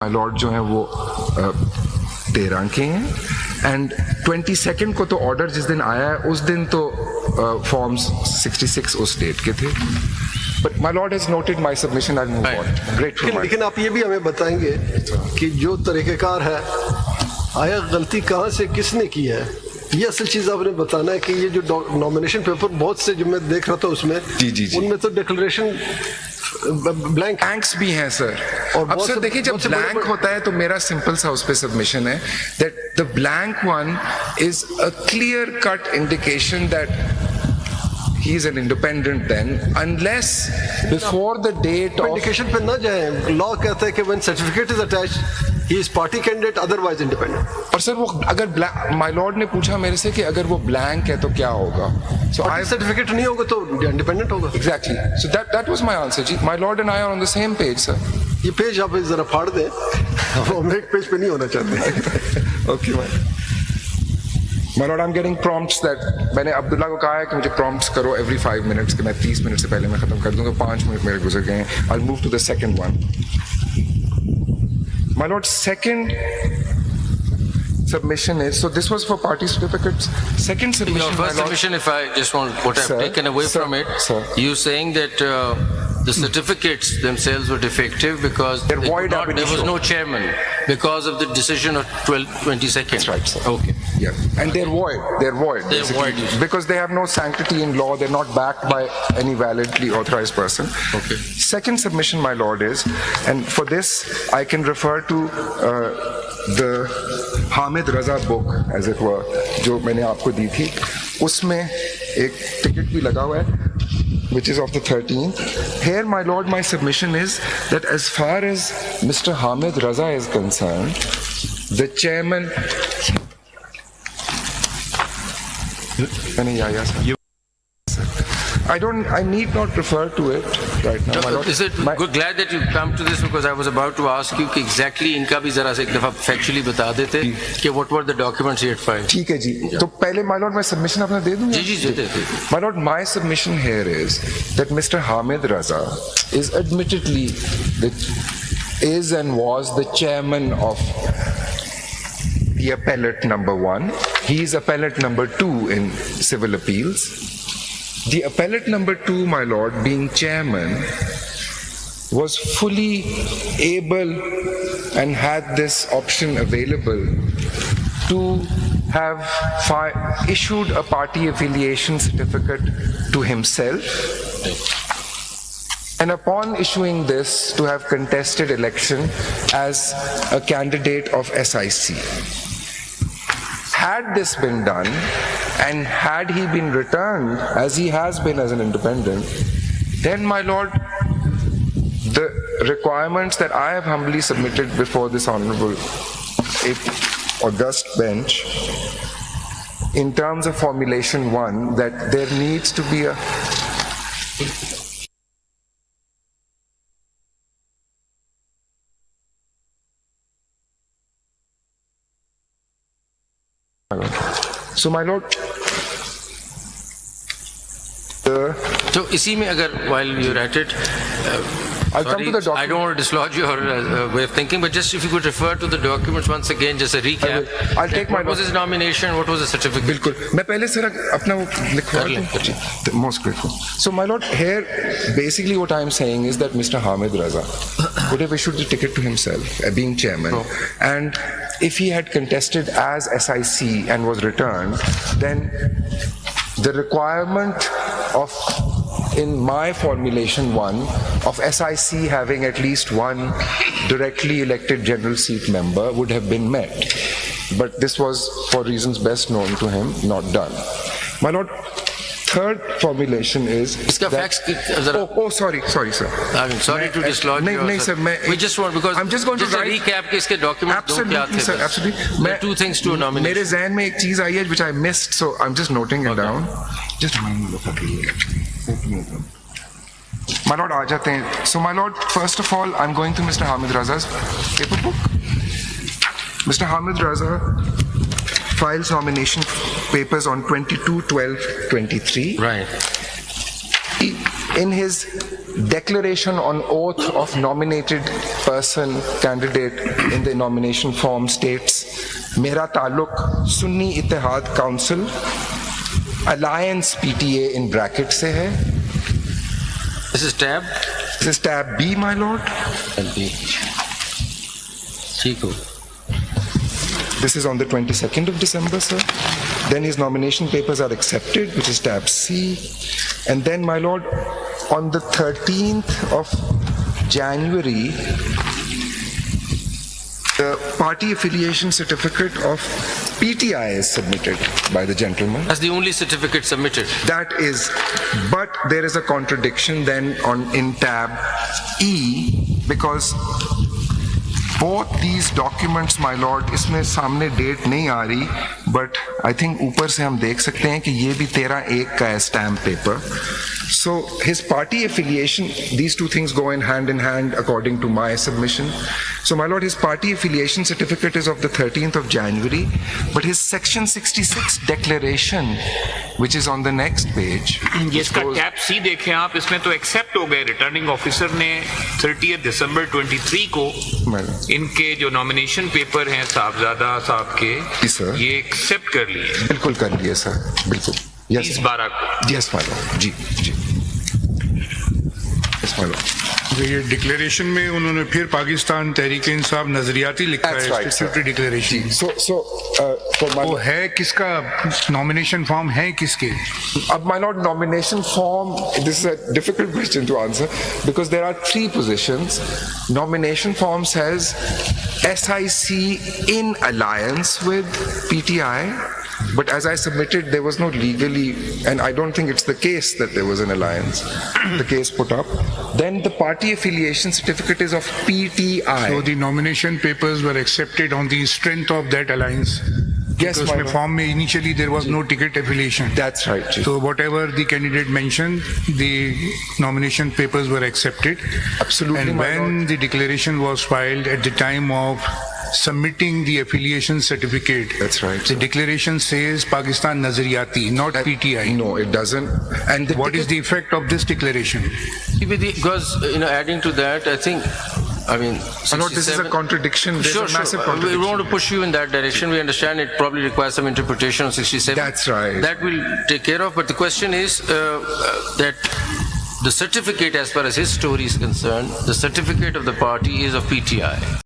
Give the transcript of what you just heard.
My Lord जो है वो 13 के हैं एंड 22 को तो ऑर्डर जिस दिन आया है उस दिन तो फॉर्म्स 66 उस डेट के थे. But my Lord has noted my submission. I move on. Grateful. लेकिन आप ये भी हमें बताएंगे कि जो तरीक़ेकार है, आया गलती कहाँ से किसने की है, ये असल चीज़ आपने बताना है. कि ये जो नॉमिनेशन पेपर बहुत से जो मैं देख रहा था उसमें जी. उनमें तो डिक्लेरेशन ब्लैंक्स भी हैं सर. और अब सर देखिए, जब ब्लैंक होता है तो मेरा सिंपल सा उस पे सबमिशन है that the blank one is a clear cut indication that he is an independent then, unless before the date of indication पे ना जाए. लॉ कहता है कि when certificate is attached he is party candidate, otherwise independent. और sir वो अगर my Lord ने पूछा मेरे से कि अगर वो ब्लैंक है तो क्या होगा, सो आई सर्टिफिकेट नहीं होगा तो इंडिपेंडेंट होगा. Exactly. So that was my answer जी. My lord and I are on the same page sir. ये पेज आप जरा फाड़ दें. हम एक पेज पे नहीं होना चाहते. Okay my Lord, I am getting prompts that मैंने अब्दुल्ला को कहा है कि मुझे प्रॉम्प्ट्स करो एवरी 5 मिनट्स कि मैं 30 मिनट से पहले मैं खत्म कर दूंगा. 5 मिनट मेरे गुजर गए हैं. I will move to the second one. My lord, second submission is, so this was for party certificates. Second submission, your first submission, if I just want what I've taken away from it, you saying that the certificates themselves were defective because they're void. There was no chairman because of the decision of 22nd. That's right, sir. Okay. Yeah, and they're void. They're void because they have no sanctity in law. They're not backed by any validly authorized person. Okay. Second submission, my lord, is, and for this I can refer to the Hamid Raza book as it were जो मैंने आपको दी थी. उसमें एक ticket भी लगा हुआ है which is of the 13th. Here, my lord, my submission is that as far as Mr. Hamid Raza is concerned, the chairman. I need not refer to it right now. No, is it good? Glad that you come to this because I was about to ask you कि exactly इनका भी जरा से एक दफा factually बता देते कि what were the documents he had filed. ठीक है जी. तो पहले my lord, मैं submission अपना दे दूँगा. जी देते. My lord, my submission here is that Mr. Hamid Raza is admittedly is and was the chairman of the appellate number 1. He is appellate number 2 in civil appeals. The appellate number 2, my lord, being chairman, was fully able and had this option available to have issued a party affiliation certificate to himself, and upon issuing this to have contested election as a candidate of SIC. Had this been done, and had he been returned as he has been as an independent, then, my lord, the requirements that I have humbly submitted before this honorable august bench in terms of formulation 1, that there needs to be a So, my lord, so इसी में अगर while you're at it, I'll come to the document. I don't want to dislodge your way of thinking, but just if you could refer to the documents once again, just a recap. I'll take my. What was his nomination? What was the certificate? बिल्कुल. मैं पहले sir अपना वो लिखवा दूँ. Most grateful. So, my lord, here basically what I'm saying is that Mr. Hamid Raza would have issued the ticket to himself, being chairman, and if he had contested as SIC and was returned, then the requirement of, in my formulation 1, of SIC having at least one directly elected general seat member would have been met. But this was, for reasons best known to him, not done. My lord, third formulation is इसका facts sorry sir. I mean, sorry to dislodge you. नहीं sir, we just want, because I'm just going to a recap के इसके documents दो क्या थे. Sir, absolutely. There are 2 things to a nomination. मेरे ज़हन में एक चीज़ आई है which I missed, so I'm just noting it down. Just remind me of it. My lord, आ जाते हैं. So, my lord, first of all, I'm going to Mr. Hamid Raza's paper book. Mr. Hamid Raza files nomination papers on 22/12/23. Right. In his declaration on oath of nominated person candidate in the nomination form states, Mera Taluk Sunni Ittihad Council, Alliance PTA in bracket se hai. This is tab. This is tab B, my lord. And B. Chico. This is on the 22nd of December, sir. Then his nomination papers are accepted, which is tab C. And then, my lord, on the 13th of January, the party affiliation certificate of PTI is submitted by the gentleman. That's the only certificate submitted. That is, but there is a contradiction then in tab E, because both these documents, my lord, इसमें सामने date नहीं आ रही, but I think ऊपर से हम देख सकते हैं कि ये भी 13/1 का है stamp paper. So his party affiliation, these two things go in hand according to my submission. So my lord, his party affiliation certificate is of the 13th of January, but his section 66 declaration, which is on the next page. जिसका tab सी देखें आप, इसमें तो accept हो गए. Returning officer ने 30 दिसंबर 23 को इनके जो नॉमिनेशन पेपर हैं साहबजादा साहब के, जी सर, ये एक्सेप्ट कर लिए. बिल्कुल कर लिए सर, बिल्कुल. 30/12 को. यस माय लॉर्ड, जी जी. Yes my lord. ये डिक्लेरेशन में उन्होंने फिर पाकिस्तान तहरीक इंसाफ नजरियाती लिखा है, स्टैट्यूटरी डिक्लेरेशन. वो है किसका? नॉमिनेशन फॉर्म है किसके? My lord, nomination form, this is a difficult question to answer because there are three positions. Nomination form says SIC in alliance with PTI, but as I submitted, there was no legally, and I don't think it's the case that there was an alliance, the case put up. Then the party affiliation certificate is of PTI. So the nomination papers were accepted on the strength of that alliance. Yes, because my my lord. form में initially there was no ticket affiliation. That's right, Chief. So whatever the candidate mentioned, the nomination papers were accepted. Absolutely, And my when lord. the declaration was filed at the time of submitting the affiliation certificate, That's right, the sir. declaration says Pakistan Nazariyati, not PTI. No, it doesn't. And the What is the ticket- effect of this declaration? Because, adding to that, I think, My lord, this is a 67 contradiction. There's Sure, a massive sure. We contradiction. want to push you in that direction. We understand it probably requires some interpretation of 67. That's right. That we'll take care of. But the question is that the certificate, as far as his story is concerned, the certificate of the party is of PTI.